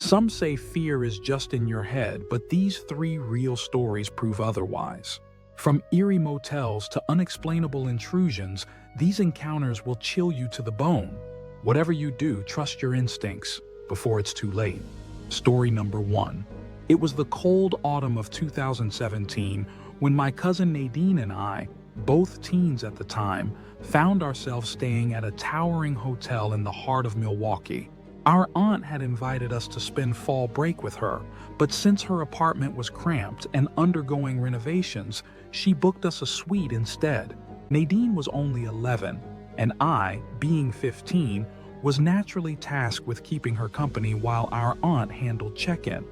Some say fear is just in your head, but these 3 real stories prove otherwise. From eerie motels to unexplainable intrusions, these encounters will chill you to the bone. Whatever you do, trust your instincts before it's too late. Story number 1. It was the cold autumn of 2017 when my cousin Nadine and I, both teens at the time, found ourselves staying at a towering hotel in the heart of Milwaukee. Our aunt had invited us to spend fall break with her, but since her apartment was cramped and undergoing renovations, she booked us a suite instead. Nadine was only 11, and I, being 15, was naturally tasked with keeping her company while our aunt handled check-in.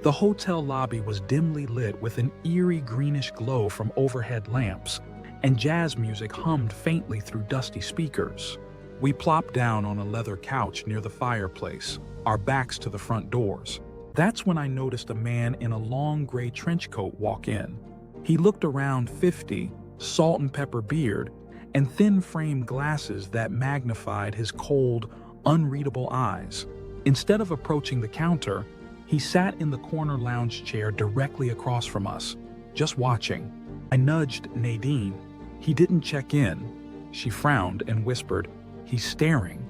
The hotel lobby was dimly lit with an eerie greenish glow from overhead lamps, and jazz music hummed faintly through dusty speakers. We plopped down on a leather couch near the fireplace, our backs to the front doors. That's when I noticed a man in a long gray trench coat walk in. He looked around 50, salt and pepper beard, and thin framed glasses that magnified his cold, unreadable eyes. Instead of approaching the counter, he sat in the corner lounge chair directly across from us, just watching. I nudged Nadine. He didn't check in. She frowned and whispered, "He's staring."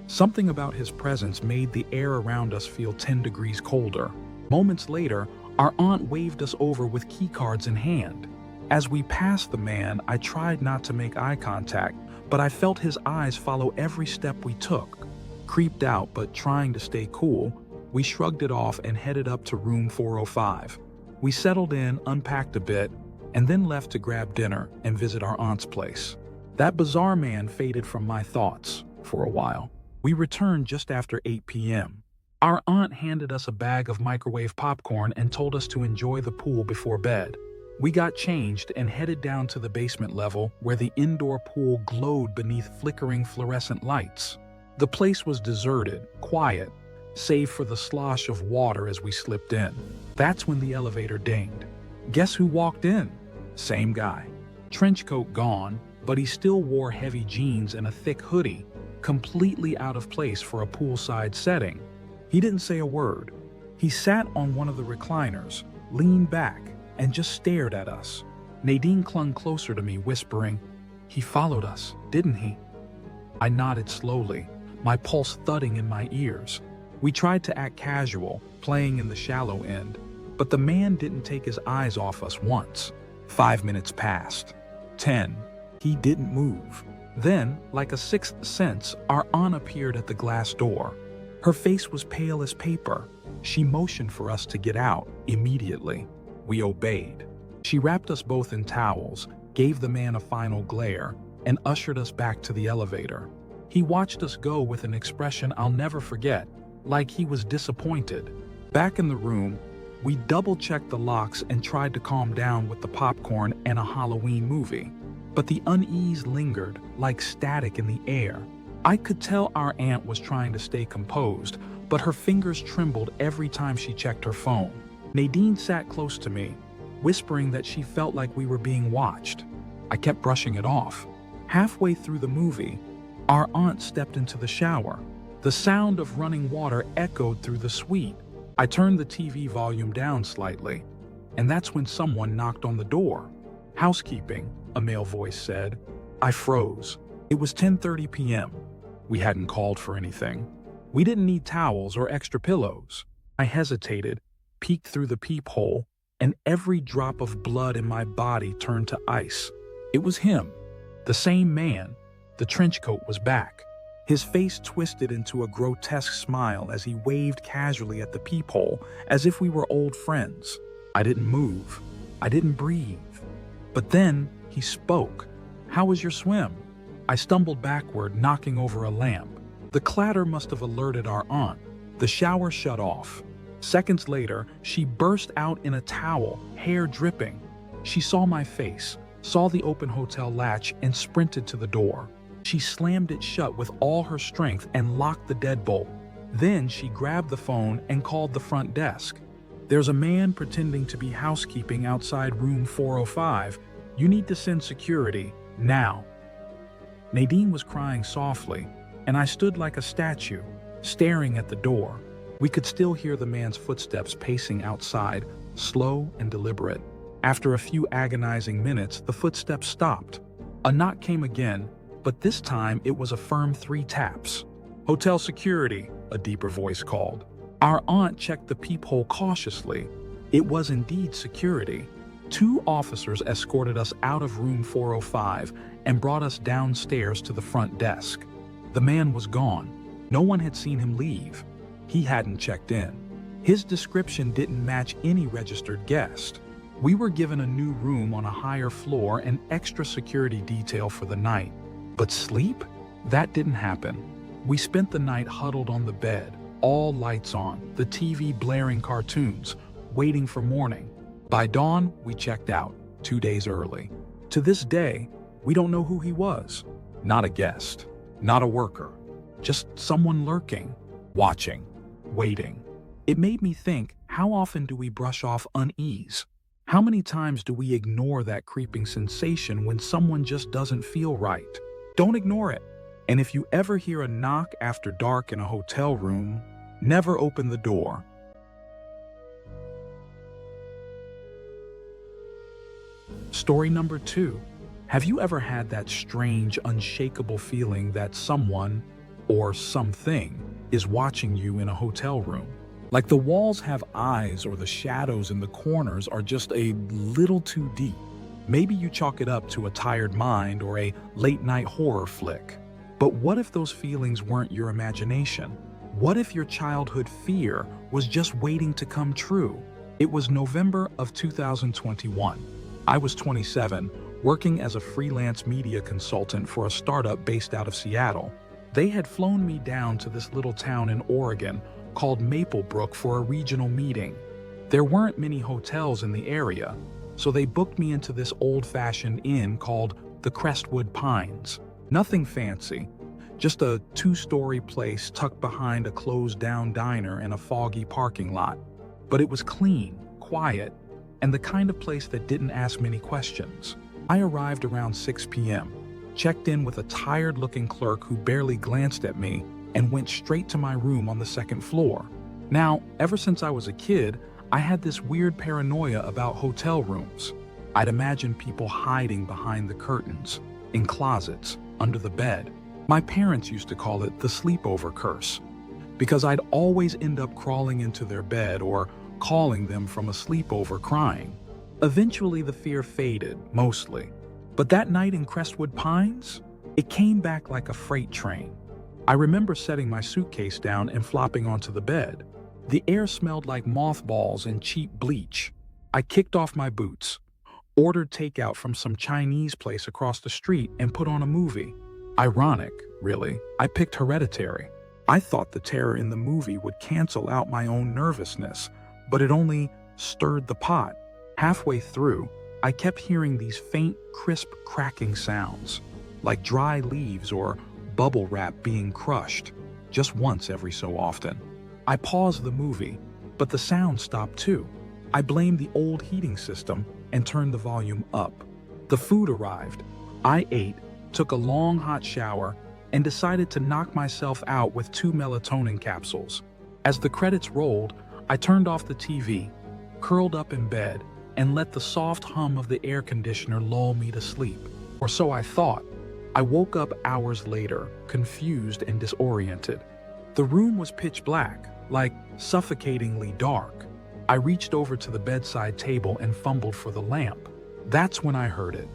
Something about his presence made the air around us feel 10 degrees colder. Moments later, our aunt waved us over with keycards in hand. As we passed the man, I tried not to make eye contact, but I felt his eyes follow every step we took. Creeped out but trying to stay cool, we shrugged it off and headed up to room 405. We settled in, unpacked a bit, and then left to grab dinner and visit our aunt's place. That bizarre man faded from my thoughts for a while. We returned just after 8 p.m. Our aunt handed us a bag of microwave popcorn and told us to enjoy the pool before bed. We got changed and headed down to the basement level where the indoor pool glowed beneath flickering fluorescent lights. The place was deserted, quiet, save for the slosh of water as we slipped in. That's when the elevator dinged. Guess who walked in? Same guy. Trench coat gone, but he still wore heavy jeans and a thick hoodie, completely out of place for a poolside setting. He didn't say a word. He sat on one of the recliners, leaned back, and just stared at us. Nadine clung closer to me, whispering, "He followed us, didn't he?" I nodded slowly, my pulse thudding in my ears. We tried to act casual, playing in the shallow end, but the man didn't take his eyes off us once. 5 minutes passed. 10. He didn't move. Then, like a sixth sense, our aunt appeared at the glass door. Her face was pale as paper. She motioned for us to get out immediately. We obeyed. She wrapped us both in towels, gave the man a final glare, and ushered us back to the elevator. He watched us go with an expression I'll never forget, like he was disappointed. Back in the room, we double-checked the locks and tried to calm down with the popcorn and a Halloween movie. But the unease lingered, like static in the air. I could tell our aunt was trying to stay composed, but her fingers trembled every time she checked her phone. Nadine sat close to me, whispering that she felt like we were being watched. I kept brushing it off. Halfway through the movie, our aunt stepped into the shower. The sound of running water echoed through the suite. I turned the TV volume down slightly, and that's when someone knocked on the door. "Housekeeping," a male voice said. I froze. It was 10:30 p.m. We hadn't called for anything. We didn't need towels or extra pillows. I hesitated, peeked through the peephole, and every drop of blood in my body turned to ice. It was him, the same man. The trench coat was back. His face twisted into a grotesque smile as he waved casually at the peephole, as if we were old friends. I didn't move. I didn't breathe. But then he spoke. "How was your swim?" I stumbled backward, knocking over a lamp. The clatter must have alerted our aunt. The shower shut off. Seconds later, she burst out in a towel, hair dripping. She saw my face, saw the open hotel latch, and sprinted to the door. She slammed it shut with all her strength and locked the deadbolt. Then she grabbed the phone and called the front desk. "There's a man pretending to be housekeeping outside room 405. You need to send security, now." Nadine was crying softly, and I stood like a statue, staring at the door. We could still hear the man's footsteps pacing outside, slow and deliberate. After a few agonizing minutes, the footsteps stopped. A knock came again, but this time it was a firm 3 taps. "Hotel security," a deeper voice called. Our aunt checked the peephole cautiously. It was indeed security. 2 officers escorted us out of room 405 and brought us downstairs to the front desk. The man was gone. No one had seen him leave. He hadn't checked in. His description didn't match any registered guest. We were given a new room on a higher floor and extra security detail for the night. But sleep? That didn't happen. We spent the night huddled on the bed, all lights on, the TV blaring cartoons, waiting for morning. By dawn, we checked out, 2 days early. To this day, we don't know who he was. Not a guest, not a worker, just someone lurking, watching, waiting. It made me think, how often do we brush off unease? How many times do we ignore that creeping sensation when someone just doesn't feel right? Don't ignore it. And if you ever hear a knock after dark in a hotel room, never open the door. Story number 2. Have you ever had that strange, unshakable feeling that someone, or something, is watching you in a hotel room? Like the walls have eyes or the shadows in the corners are just a little too deep. Maybe you chalk it up to a tired mind or a late-night horror flick. But what if those feelings weren't your imagination? What if your childhood fear was just waiting to come true? It was November of 2021. I was 27, working as a freelance media consultant for a startup based out of Seattle. They had flown me down to this little town in Oregon called Maplebrook for a regional meeting. There weren't many hotels in the area, so they booked me into this old-fashioned inn called the Crestwood Pines. Nothing fancy, just a 2-story place tucked behind a closed-down diner in a foggy parking lot. But it was clean, quiet, and the kind of place that didn't ask many questions. I arrived around 6 p.m., checked in with a tired-looking clerk who barely glanced at me, and went straight to my room on the 2nd floor. Now, ever since I was a kid, I had this weird paranoia about hotel rooms. I'd imagine people hiding behind the curtains, in closets, under the bed. My parents used to call it the sleepover curse, because I'd always end up crawling into their bed or calling them from a sleepover crying. Eventually the fear faded, mostly. But that night in Crestwood Pines, it came back like a freight train. I remember setting my suitcase down and flopping onto the bed. The air smelled like mothballs and cheap bleach. I kicked off my boots, ordered takeout from some Chinese place across the street, and put on a movie. Ironic, really. I picked Hereditary. I thought the terror in the movie would cancel out my own nervousness, but it only stirred the pot. Halfway through, I kept hearing these faint, crisp cracking sounds, like dry leaves or bubble wrap being crushed, just once every so often. I paused the movie, but the sound stopped too. I blamed the old heating system and turned the volume up. The food arrived. I ate, took a long hot shower, and decided to knock myself out with 2 melatonin capsules. As the credits rolled, I turned off the TV, curled up in bed, and let the soft hum of the air conditioner lull me to sleep. Or so I thought. I woke up hours later, confused and disoriented. The room was pitch black, like suffocatingly dark. I reached over to the bedside table and fumbled for the lamp. That's when I heard it.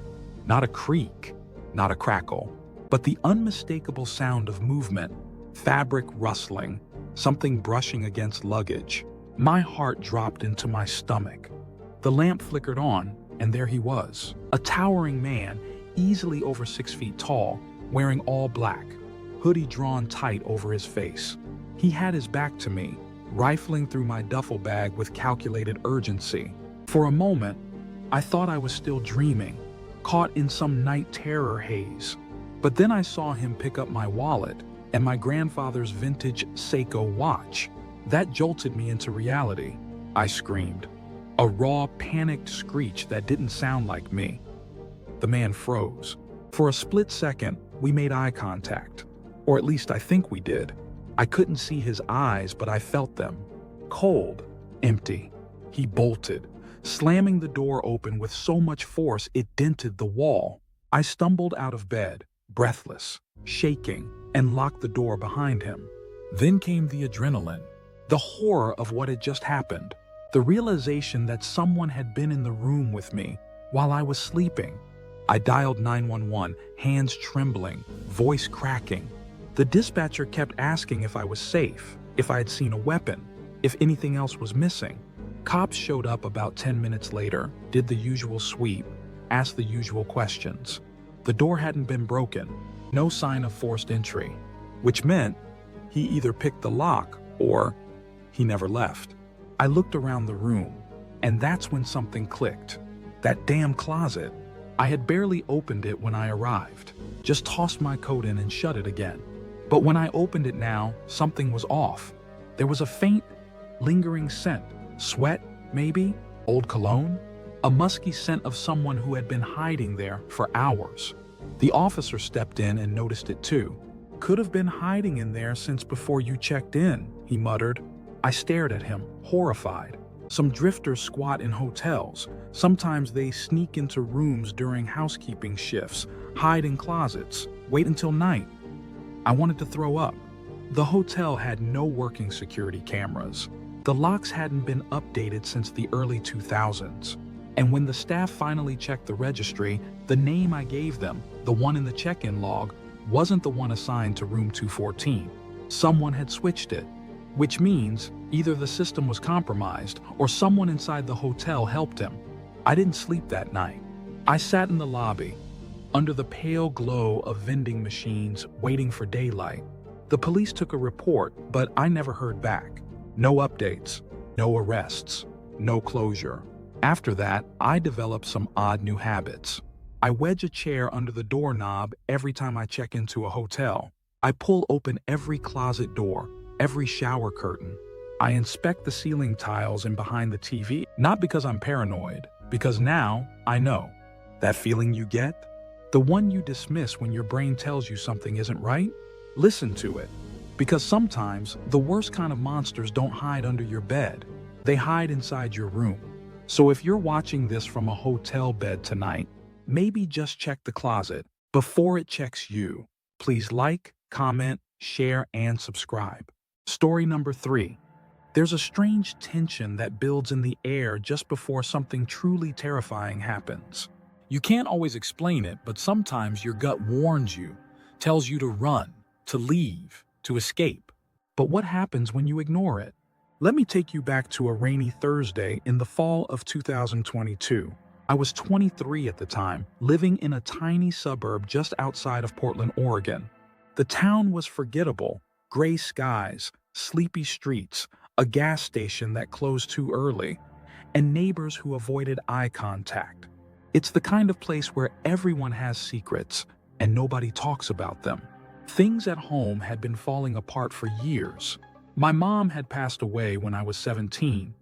Not a creak, not a crackle, but the unmistakable sound of movement, fabric rustling, something brushing against luggage. My heart dropped into my stomach. The lamp flickered on, and there he was, a towering man, easily over 6 feet tall, wearing all black, hoodie drawn tight over his face. He had his back to me, rifling through my duffel bag with calculated urgency. For a moment, I thought I was still dreaming, caught in some night terror haze. But then I saw him pick up my wallet and my grandfather's vintage Seiko watch. That jolted me into reality. I screamed, a raw, panicked screech that didn't sound like me. The man froze. For a split second, we made eye contact. Or at least I think we did. I couldn't see his eyes, but I felt them. Cold, empty. He bolted, slamming the door open with so much force it dented the wall. I stumbled out of bed, breathless, shaking, and locked the door behind him. Then came the adrenaline, the horror of what had just happened, the realization that someone had been in the room with me while I was sleeping. I dialed 911, hands trembling, voice cracking. The dispatcher kept asking if I was safe, if I had seen a weapon, if anything else was missing. Cops showed up about 10 minutes later, did the usual sweep, asked the usual questions. The door hadn't been broken, no sign of forced entry, which meant he either picked the lock or he never left. I looked around the room, and that's when something clicked. That damn closet. I had barely opened it when I arrived, just tossed my coat in and shut it again. But when I opened it now, something was off. There was a faint, lingering scent. Sweat, maybe? Old cologne? A musky scent of someone who had been hiding there for hours. The officer stepped in and noticed it too. "Could have been hiding in there since before you checked in," he muttered. I stared at him, horrified. Some drifters squat in hotels. Sometimes they sneak into rooms during housekeeping shifts, hide in closets, wait until night. I wanted to throw up. The hotel had no working security cameras. The locks hadn't been updated since the early 2000s. And when the staff finally checked the registry, the name I gave them, the one in the check-in log, wasn't the one assigned to room 214. Someone had switched it, which means either the system was compromised or someone inside the hotel helped him. I didn't sleep that night. I sat in the lobby, under the pale glow of vending machines, waiting for daylight. The police took a report, but I never heard back. No updates, no arrests, no closure. After that, I developed some odd new habits. I wedge a chair under the doorknob every time I check into a hotel. I pull open every closet door, every shower curtain. I inspect the ceiling tiles and behind the TV, not because I'm paranoid, because now I know. That feeling you get? The one you dismiss when your brain tells you something isn't right? Listen to it. Because sometimes the worst kind of monsters don't hide under your bed. They hide inside your room. So if you're watching this from a hotel bed tonight, maybe just check the closet before it checks you. Please like, comment, share, and subscribe. Story number 3. There's a strange tension that builds in the air just before something truly terrifying happens. You can't always explain it, but sometimes your gut warns you, tells you to run, to leave, to escape. But what happens when you ignore it? Let me take you back to a rainy Thursday in the fall of 2022. I was 23 at the time, living in a tiny suburb just outside of Portland, Oregon. The town was forgettable: gray skies, sleepy streets, a gas station that closed too early, and neighbors who avoided eye contact. It's the kind of place where everyone has secrets and nobody talks about them. Things at home had been falling apart for years. My mom had passed away when I was 17,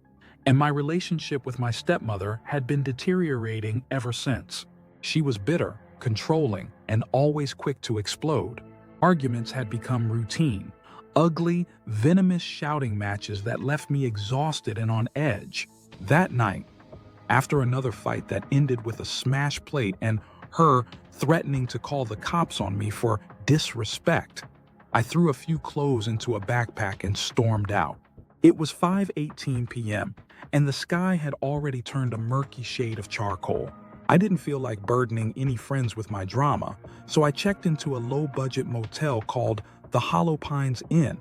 and my relationship with my stepmother had been deteriorating ever since. She was bitter, controlling, and always quick to explode. Arguments had become routine, ugly, venomous shouting matches that left me exhausted and on edge. That night, after another fight that ended with a smashed plate and her threatening to call the cops on me for disrespect, I threw a few clothes into a backpack and stormed out. It was 5:18 p.m., and the sky had already turned a murky shade of charcoal. I didn't feel like burdening any friends with my drama, so I checked into a low-budget motel called the Hollow Pines Inn,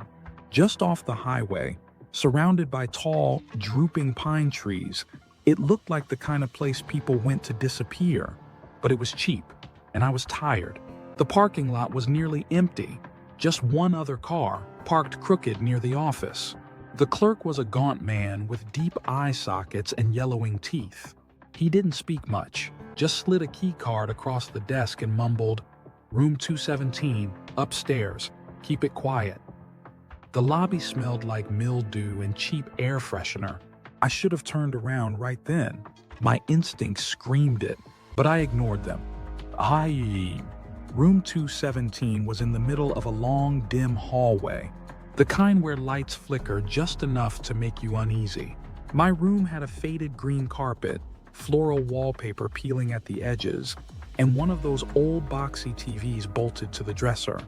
just off the highway, surrounded by tall, drooping pine trees. It looked like the kind of place people went to disappear, but it was cheap, and I was tired. The parking lot was nearly empty. Just one other car, parked crooked near the office. The clerk was a gaunt man with deep eye sockets and yellowing teeth. He didn't speak much, just slid a key card across the desk and mumbled, "Room 217, upstairs. Keep it quiet." The lobby smelled like mildew and cheap air freshener. I should have turned around right then. My instincts screamed it, but I ignored them. Room 217 was in the middle of a long, dim hallway. The kind where lights flicker just enough to make you uneasy. My room had a faded green carpet, floral wallpaper peeling at the edges, and one of those old boxy TVs bolted to the dresser.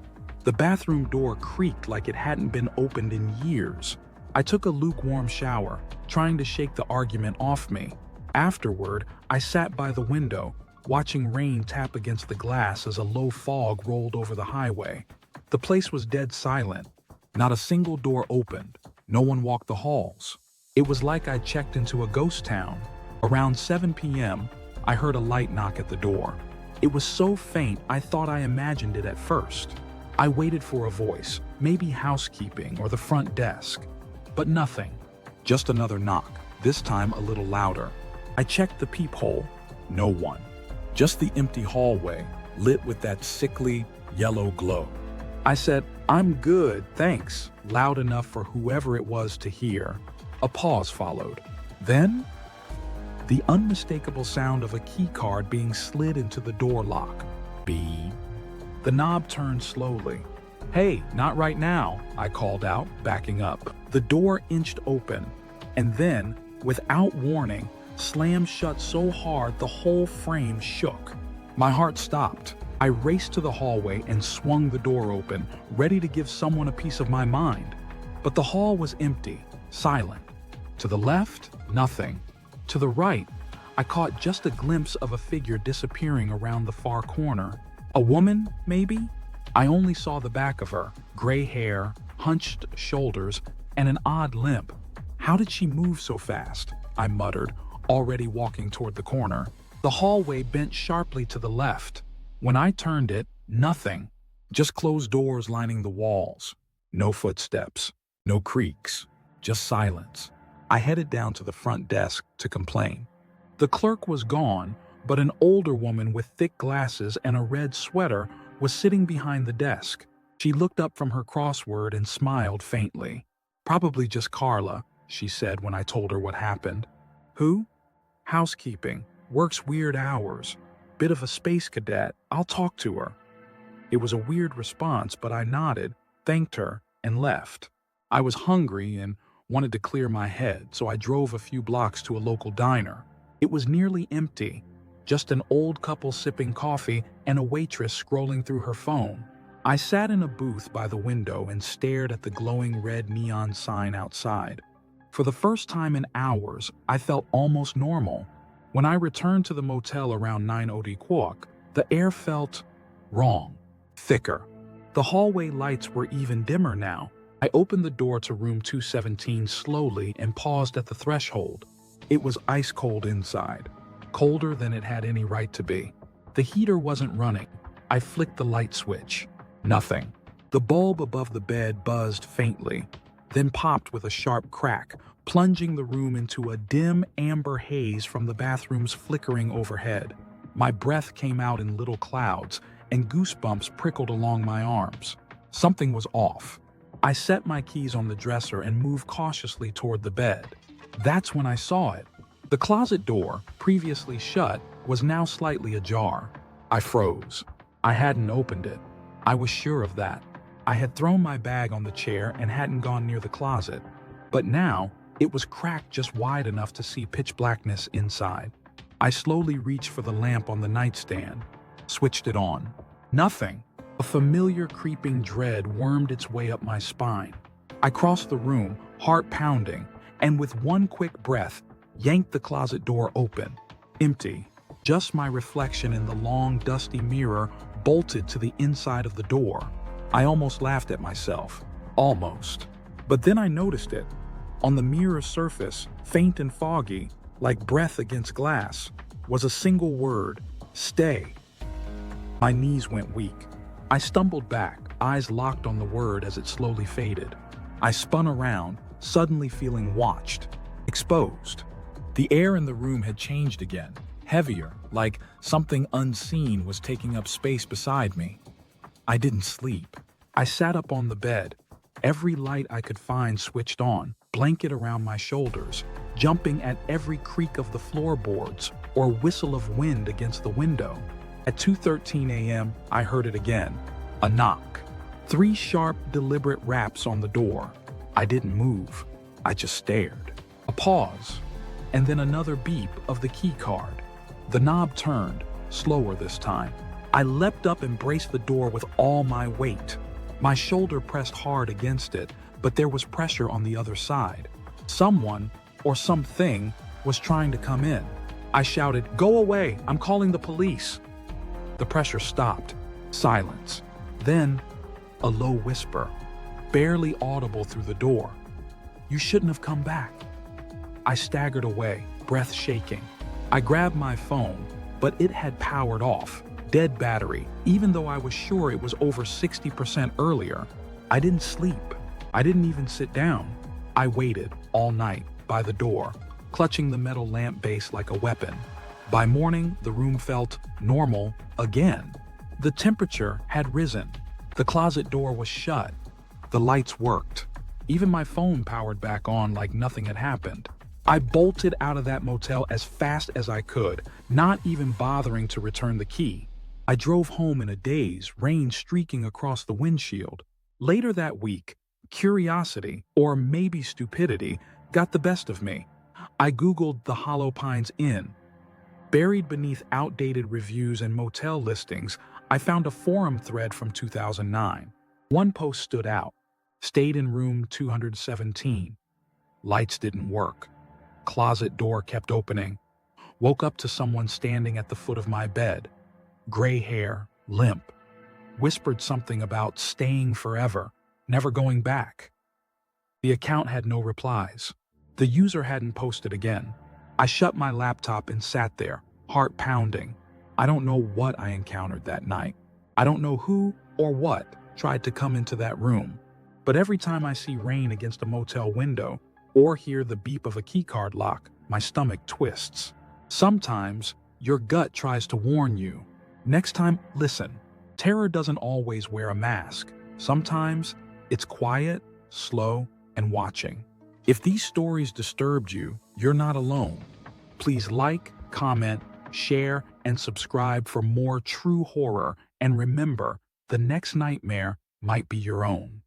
The bathroom door creaked like it hadn't been opened in years. I took a lukewarm shower, trying to shake the argument off me. Afterward, I sat by the window, watching rain tap against the glass as a low fog rolled over the highway. The place was dead silent. Not a single door opened. No one walked the halls. It was like I'd checked into a ghost town. Around 7 p.m., I heard a light knock at the door. It was so faint I thought I imagined it at first. I waited for a voice, maybe housekeeping or the front desk. But nothing. Just another knock, this time a little louder. I checked the peephole. No one. Just the empty hallway, lit with that sickly, yellow glow. I said, "I'm good, thanks," loud enough for whoever it was to hear. A pause followed. Then, the unmistakable sound of a keycard being slid into the door lock. Beep. The knob turned slowly. "Hey, not right now," I called out, backing up. The door inched open, and then, without warning, slammed shut so hard the whole frame shook. My heart stopped. I raced to the hallway and swung the door open, ready to give someone a piece of my mind. But the hall was empty, silent. To the left, nothing. To the right, I caught just a glimpse of a figure disappearing around the far corner. A woman, maybe? I only saw the back of her, gray hair, hunched shoulders, and an odd limp. How did she move so fast? I muttered, already walking toward the corner. The hallway bent sharply to the left. When I turned it, nothing. Just closed doors lining the walls. No footsteps, no creaks, just silence. I headed down to the front desk to complain. The clerk was gone, but an older woman with thick glasses and a red sweater was sitting behind the desk. She looked up from her crossword and smiled faintly. "Probably just Carla," she said when I told her what happened. "Who?" "Housekeeping. Works weird hours. Bit of a space cadet. I'll talk to her." It was a weird response, but I nodded, thanked her, and left. I was hungry and wanted to clear my head, so I drove a few blocks to a local diner. It was nearly empty, just an old couple sipping coffee and a waitress scrolling through her phone. I sat in a booth by the window and stared at the glowing red neon sign outside. For the first time in hours, I felt almost normal. When I returned to the motel around 9:00, the air felt wrong, thicker. The hallway lights were even dimmer now. I opened the door to room 217 slowly and paused at the threshold. It was ice cold inside, colder than it had any right to be. The heater wasn't running. I flicked the light switch. Nothing. The bulb above the bed buzzed faintly, then popped with a sharp crack, plunging the room into a dim amber haze from the bathroom's flickering overhead. My breath came out in little clouds, and goosebumps prickled along my arms. Something was off. I set my keys on the dresser and moved cautiously toward the bed. That's when I saw it. The closet door, previously shut, was now slightly ajar. I froze. I hadn't opened it. I was sure of that. I had thrown my bag on the chair and hadn't gone near the closet. But now, it was cracked just wide enough to see pitch blackness inside. I slowly reached for the lamp on the nightstand, switched it on. Nothing. A familiar creeping dread wormed its way up my spine. I crossed the room, heart pounding, and with one quick breath, yanked the closet door open. Empty. Just my reflection in the long, dusty mirror bolted to the inside of the door. I almost laughed at myself. Almost. But then I noticed it. On the mirror surface, faint and foggy, like breath against glass, was a single word: stay. My knees went weak. I stumbled back, eyes locked on the word as it slowly faded. I spun around, suddenly feeling watched, exposed. The air in the room had changed again, heavier, like something unseen was taking up space beside me. I didn't sleep. I sat up on the bed, every light I could find switched on, blanket around my shoulders, jumping at every creak of the floorboards or whistle of wind against the window. At 2:13 a.m., I heard it again. A knock. 3 sharp, deliberate raps on the door. I didn't move. I just stared. A pause, and then another beep of the key card. The knob turned, slower this time. I leapt up and braced the door with all my weight. My shoulder pressed hard against it, but there was pressure on the other side. Someone, or something, was trying to come in. I shouted, "Go away! I'm calling the police!" The pressure stopped. Silence. Then, a low whisper, barely audible through the door. "You shouldn't have come back." I staggered away, breath shaking. I grabbed my phone, but it had powered off. Dead battery, even though I was sure it was over 60% earlier. I didn't sleep. I didn't even sit down. I waited all night by the door, clutching the metal lamp base like a weapon. By morning, the room felt normal again. The temperature had risen. The closet door was shut. The lights worked. Even my phone powered back on like nothing had happened. I bolted out of that motel as fast as I could, not even bothering to return the key. I drove home in a daze, rain streaking across the windshield. Later that week, curiosity, or maybe stupidity, got the best of me. I Googled the Hollow Pines Inn. Buried beneath outdated reviews and motel listings, I found a forum thread from 2009. One post stood out. Stayed in room 217. Lights didn't work. Closet door kept opening. Woke up to someone standing at the foot of my bed. Gray hair, limp. Whispered something about staying forever, never going back. The account had no replies. The user hadn't posted again. I shut my laptop and sat there, heart pounding. I don't know what I encountered that night. I don't know who or what tried to come into that room. But every time I see rain against a motel window or hear the beep of a keycard lock, my stomach twists. Sometimes your gut tries to warn you. Next time, listen. Terror doesn't always wear a mask. Sometimes it's quiet, slow, and watching. If these stories disturbed you, you're not alone. Please like, comment, share, and subscribe for more true horror. And remember, the next nightmare might be your own.